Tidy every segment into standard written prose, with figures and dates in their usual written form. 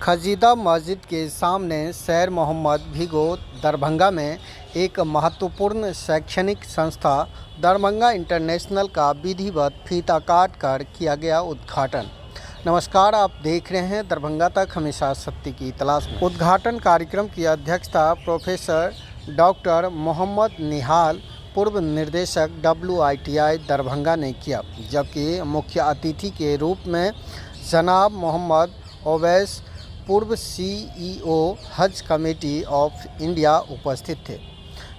खजीदा मस्जिद के सामने शहर मोहम्मद भिगो दरभंगा में एक महत्वपूर्ण शैक्षणिक संस्था दरभंगा इंटरनेशनल का विधिवत फीता काट कर किया गया उद्घाटन। नमस्कार, आप देख रहे हैं दरभंगा तक, हमेशा सत्य की तलाश में। उद्घाटन कार्यक्रम की अध्यक्षता प्रोफेसर डॉक्टर मोहम्मद निहाल, पूर्व निदेशक WITI दरभंगा ने किया, जबकि मुख्य अतिथि के रूप में जनाब मोहम्मद ओवैस, पूर्व CEO हज कमेटी ऑफ इंडिया उपस्थित थे।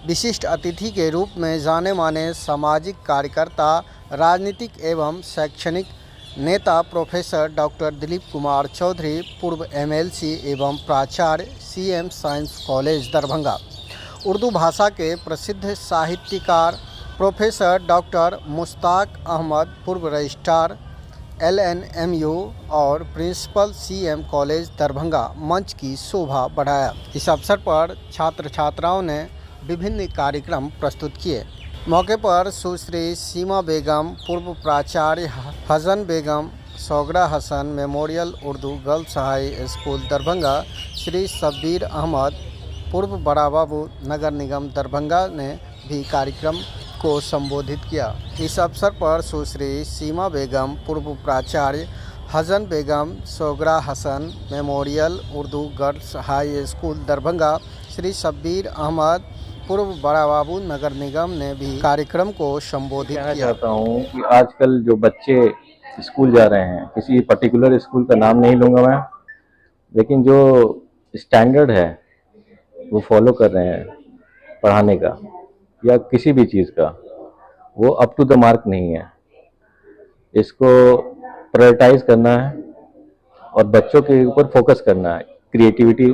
विशिष्ट अतिथि के रूप में जाने माने सामाजिक कार्यकर्ता, राजनीतिक एवं शैक्षणिक नेता प्रोफेसर डॉक्टर दिलीप कुमार चौधरी, पूर्व MLC एवं प्राचार्य CM science college Darbhanga, Urdu भाषा के प्रसिद्ध साहित्यकार प्रोफेसर डॉक्टर मुश्ताक अहमद, पूर्व रजिस्ट्रार LNMU और प्रिंसिपल CM कॉलेज दरभंगा मंच की शोभा बढ़ाया। इस अवसर पर छात्र छात्राओं ने विभिन्न कार्यक्रम प्रस्तुत किए। मौके पर सुश्री सीमा बेगम, पूर्व प्राचार्य Hasan Begum, Sughra Hasan memorial Urdu girls high school Darbhanga, Shri Shabbir Ahmad, पूर्व बड़ा बाबू नगर निगम दरभंगा ने भी कार्यक्रम को संबोधित किया। इस अवसर पर सुश्री सीमा बेगम, पूर्व प्राचार्य Hasan Begum, Sughra Hasan memorial Urdu girls high school Darbhanga, Shri Shabbir Ahmad, पूर्व बड़ा बाबू नगर निगम ने भी कार्यक्रम को संबोधित किया। चाहता हूँ कि आजकल जो बच्चे स्कूल जा रहे हैं, किसी पर्टिकुलर स्कूल का नाम नहीं लूँगा मैं, लेकिन जो स्टैंडर्ड है वो फॉलो कर रहे हैं पढ़ाने का या किसी भी चीज़ का, वो अप टू द मार्क नहीं है। इसको प्रायोरिटाइज करना है और बच्चों के ऊपर फोकस करना है। क्रिएटिविटी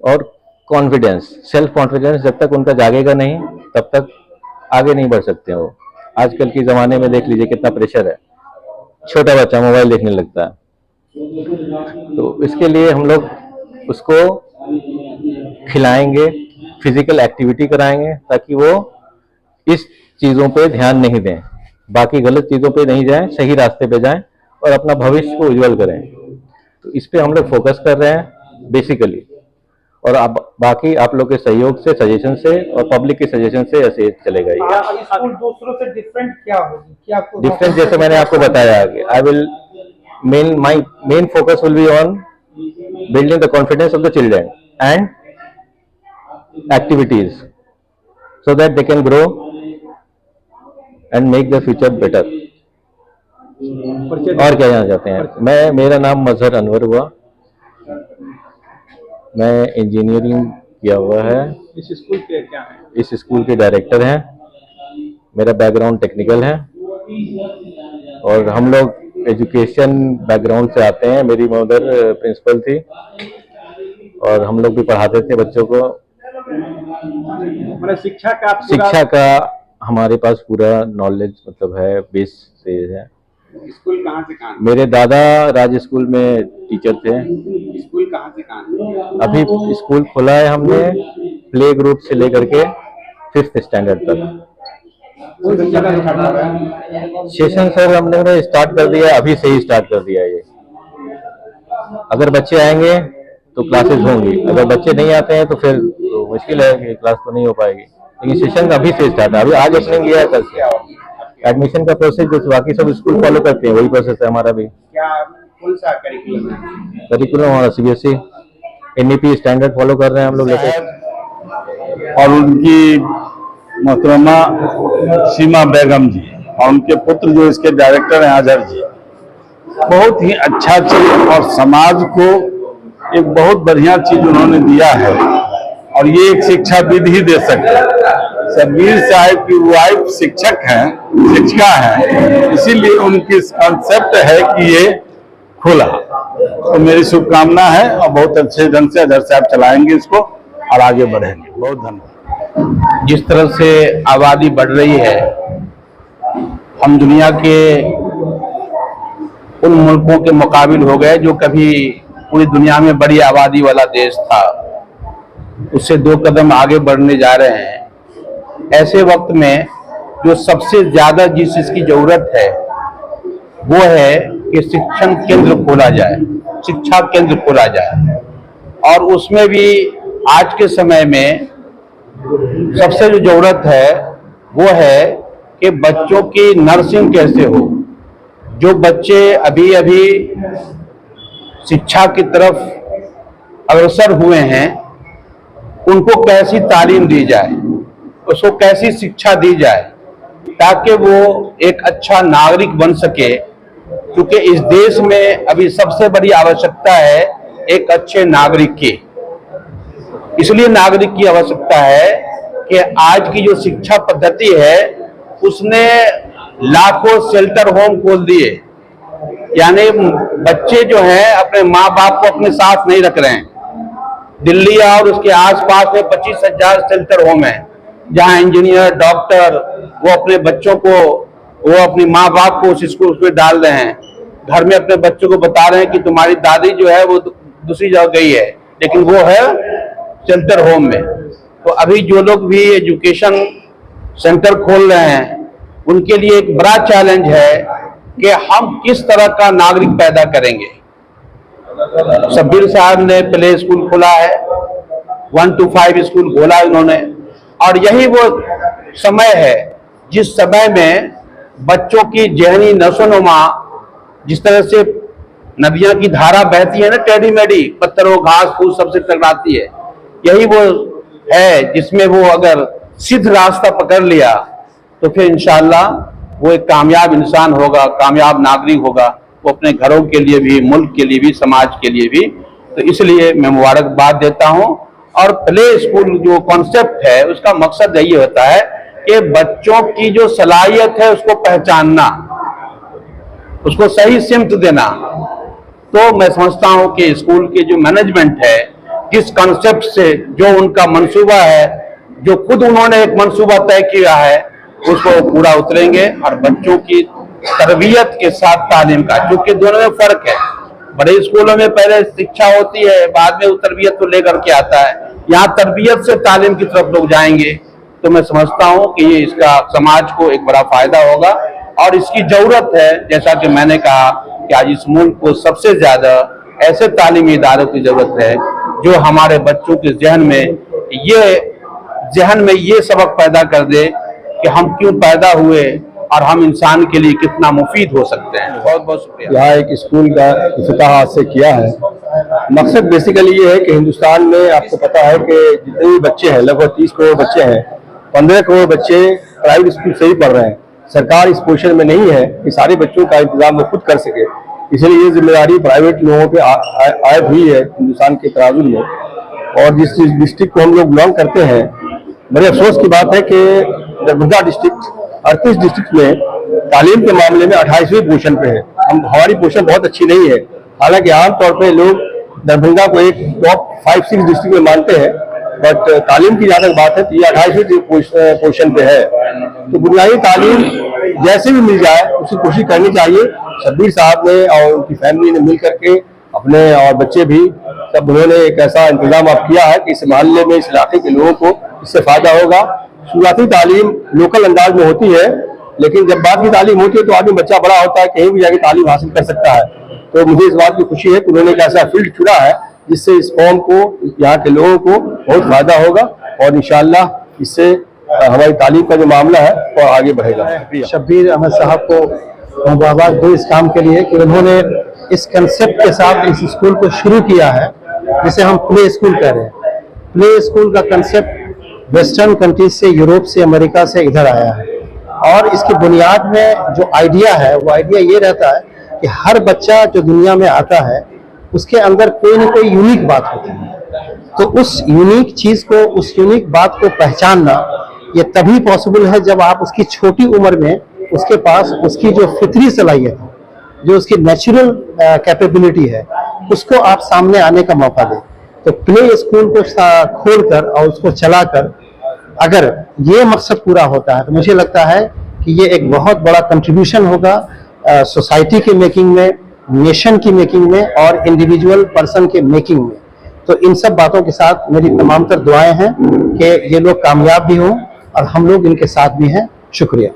और कॉन्फिडेंस, सेल्फ कॉन्फिडेंस जब तक उनका जागेगा नहीं तब तक आगे नहीं बढ़ सकते हो। आजकल के ज़माने में देख लीजिए कितना प्रेशर है, छोटा बच्चा मोबाइल देखने लगता है। तो इसके लिए हम लोग उसको खिलाएंगे, फिजिकल एक्टिविटी कराएंगे, ताकि वो इस चीज़ों पे ध्यान नहीं दें, बाकी गलत चीज़ों पे नहीं जाएं, सही रास्ते पे जाएं और अपना भविष्य को उज्जवल करें। तो इस पे हम लोग फोकस कर रहे हैं बेसिकली, और अब बाकी आप लोग के सहयोग से, सजेशन से और पब्लिक के सजेशन से ऐसे चलेगा। स्कूल दूसरों से डिफरेंट क्या होगी? क्या आपको डिफरेंट, जैसे मैंने आपको बताया आगे, I will my main focus will be on building the confidence of the children and activities so that they can grow and make their future better। और क्या जानना चाहते हैं? मेरा नाम मजहर अनवर हुआ, मैं इंजीनियरिंग किया हुआ है। इस स्कूल के क्या है? इस स्कूल के डायरेक्टर हैं। मेरा बैकग्राउंड टेक्निकल है और हम लोग एजुकेशन बैकग्राउंड से आते हैं। मेरी मदर प्रिंसिपल थी और हम लोग भी पढ़ाते थे बच्चों को। शिक्षा का हमारे पास पूरा नॉलेज मतलब है, बेस से है। स्कूल कहाँ से कहाँ? मेरे दादा राज स्कूल में टीचर थे। स्कूल कहाँ से कहाँ? अभी स्कूल खोला है हमने, प्ले ग्रुप से लेकर के 5th स्टैंडर्ड तक। सेशन सर हमने स्टार्ट कर दिया, अभी से ही स्टार्ट कर दिया ये। अगर बच्चे आएंगे तो क्लासेस होंगी, अगर बच्चे नहीं आते हैं तो फिर तो मुश्किल है कि क्लास तो नहीं हो पाएगी। लेकिन सेशन अभी से स्टार्ट है, अभी आज ओपनिंग किया है, कल से एडमिशन का प्रोसेस जो बाकी सब स्कूल फॉलो करते हैं वही प्रोसेस है हमारा भी। क्या कौन सा करिकुलम है? करिकुलम हमारा CBSE NEP स्टैंडर्ड फॉलो कर रहे हैं हम लोग लेकर। और उनकी मोहतरमा सीमा बेगम जी और उनके पुत्र जो इसके डायरेक्टर हैं अजहर जी, बहुत ही अच्छा चीज और समाज को एक बहुत बढ़िया चीज उन्होंने दिया है। और ये एक शिक्षा विधि ही दे सकते हैं। शब्बीर साहब की वाइफ शिक्षक हैं, शिक्षिका हैं, इसीलिए उनकी कंसेप्ट है कि ये खुला। तो मेरी शुभकामना है और बहुत अच्छे ढंग से अजहर साहब चलाएंगे इसको और आगे बढ़ेंगे। बहुत धन्यवाद। जिस तरह से आबादी बढ़ रही है, हम दुनिया के उन मुल्कों के मुकाबिल हो गए जो कभी पूरी दुनिया में बड़ी आबादी वाला देश था, उससे 2 कदम आगे बढ़ने जा रहे हैं। ऐसे वक्त में जो सबसे ज्यादा जिस चीज की जरूरत है वो है कि शिक्षण केंद्र खोला जाए, शिक्षा केंद्र खोला जाए। और उसमें भी आज के समय में सबसे जो जरूरत है वो है कि बच्चों की नर्सिंग कैसे हो। जो बच्चे अभी अभी शिक्षा की तरफ अग्रसर हुए हैं उनको कैसी तालीम दी जाए, उसको कैसी शिक्षा दी जाए ताकि वो एक अच्छा नागरिक बन सके, क्योंकि इस देश में अभी सबसे बड़ी आवश्यकता है एक अच्छे नागरिक की। इसलिए नागरिक की आवश्यकता है कि आज की जो शिक्षा पद्धति है उसने लाखों शेल्टर होम खोल दिए, यानी बच्चे जो हैं अपने माँ बाप को अपने साथ नहीं रख रहे हैं। दिल्ली और उसके आसपास में 25,000 शेल्टर होम है जहां इंजीनियर, डॉक्टर वो अपने बच्चों को, वो अपनी माँ बाप को उस स्कूल में डाल रहे हैं। घर में अपने बच्चों को बता रहे हैं कि तुम्हारी दादी जो है वो दूसरी जगह गई है, लेकिन वो है शेल्टर होम में। तो अभी जो लोग भी एजुकेशन सेंटर खोल रहे हैं उनके लिए एक बड़ा चैलेंज है कि हम किस तरह का नागरिक पैदा करेंगे। शब्बीर साहब ने प्ले स्कूल खोला है, 1 to 5 स्कूल खोला उन्होंने, और यही वो समय है जिस समय में बच्चों की जहनी नशोनुमा, जिस तरह से नदियां की धारा बहती है ना टेढ़ी मेढ़ी, पत्थरों घास फूस सबसे टकराती है, यही वो है जिसमें वो अगर सीधा रास्ता पकड़ लिया तो फिर इंशाअल्लाह वो एक कामयाब इंसान होगा, कामयाब नागरिक होगा, वो अपने घरों के लिए भी, मुल्क के लिए भी, समाज के लिए भी। तो इसलिए मैं मुबारकबाद देता हूं। और प्ले स्कूल जो कॉन्सेप्ट है उसका मकसद यही होता है कि बच्चों की जो सलाहियत है उसको पहचानना, उसको सही सिमत देना। तो मैं समझता हूं कि स्कूल के जो मैनेजमेंट है जिस कॉन्सेप्ट से, जो उनका मंसूबा है, जो खुद उन्होंने एक मंसूबा तय किया है, उसको पूरा उतरेंगे और बच्चों की तरबियत के साथ तालीम का, क्योंकि दोनों में फर्क है। बड़े स्कूलों में पहले शिक्षा होती है, बाद में वो तरबियत को लेकर के आता है। यहाँ तरबियत से तालीम की तरफ लोग जाएंगे। तो मैं समझता हूँ कि ये इसका समाज को एक बड़ा फायदा होगा और इसकी जरूरत है। जैसा कि मैंने कहा कि आज इस मुल्क को सबसे ज्यादा ऐसे तालीमी इदारों की जरूरत है जो हमारे बच्चों के जहन में ये सबक पैदा कर दे कि हम क्यों पैदा हुए और हम इंसान के लिए कितना मुफीद हो सकते हैं। बहुत बहुत शुक्रिया। यहाँ एक स्कूल का इफ्तिताह आज से किया है। मकसद बेसिकली ये है कि हिंदुस्तान में आपको पता है कि जितने भी बच्चे हैं, लगभग 30 करोड़ बच्चे हैं, 15 करोड़ बच्चे प्राइवेट स्कूल से ही पढ़ रहे हैं। सरकार इस पोजीशन में नहीं है कि सारे बच्चों का इंतजाम वो खुद कर सके, इसलिए ये जिम्मेदारी प्राइवेट लोगों पे आयद हुई है हिंदुस्तान के तराजू में। और जिस डिस्ट्रिक्ट को हम लोग बिलोंग करते हैं, बड़े अफसोस की बात है कि दरभंगा डिस्ट्रिक्ट 38 डिस्ट्रिक्ट में तालीम के मामले में 28वें पोजीशन पे है। हमारी पोजीशन बहुत अच्छी नहीं है, हालांकि आमतौर पे लोग दरभंगा को एक टॉप 5-6 डिस्ट्रिक्ट में मानते हैं, बट तालीम की जहाँ तक बात है तो ये 28वें पोजीशन पे है। तो बुनियादी तालीम जैसे भी मिल जाए उसकी कोशिश करनी चाहिए। शब्बीर साहब ने और उनकी फैमिली ने मिल करके अपने और बच्चे भी सब उन्होंने एक ऐसा इंतजाम आप किया है कि इस मोहल्ले में, इस इलाके के लोगों को इससे फायदा होगा। शुरुआती तालीम लोकल अंदाज में होती है, लेकिन जब बाद की तालीम होती है तो आदमी बच्चा बड़ा होता है, कहीं भी जाके तालीम हासिल कर सकता है। तो मुझे इस बात की खुशी है कि उन्होंने एक ऐसा फील्ड चुना है जिससे इस कौम को, यहाँ के लोगों को बहुत फायदा होगा और इंशाअल्लाह इससे हमारी तालीम का जो मामला है वो आगे बढ़ेगा। शब्बीर अहमद साहब को मुबारकबाद दो इस काम के लिए कि उन्होंने इस कंसेप्ट के साथ इस स्कूल को शुरू किया है जिसे हम प्ले स्कूल कह रहे हैं। प्ले स्कूल का कंसेप्ट वेस्टर्न कंट्रीज से, यूरोप से, अमेरिका से इधर आया है और इसकी बुनियाद में जो आइडिया है वो आइडिया ये रहता है कि हर बच्चा जो दुनिया में आता है उसके अंदर कोई ना कोई यूनिक बात होती है। तो उस यूनिक चीज को, उस यूनिक बात को पहचानना ये तभी पॉसिबल है जब आप उसकी छोटी उम्र में उसके पास उसकी जो फितरी सलाहियत है, जो उसकी नेचुरल कैपेबिलिटी है, उसको आप सामने आने का मौका दें। तो प्ले स्कूल को खोलकर और उसको चलाकर अगर ये मकसद पूरा होता है तो मुझे लगता है कि ये एक बहुत बड़ा कंट्रीब्यूशन होगा सोसाइटी के मेकिंग में, नेशन की मेकिंग में और इंडिविजुअल पर्सन के मेकिंग में। तो इन सब बातों के साथ मेरी तमाम तर दुआएं हैं कि ये लोग कामयाब भी हों और हम लोग इनके साथ भी हैं। शुक्रिया।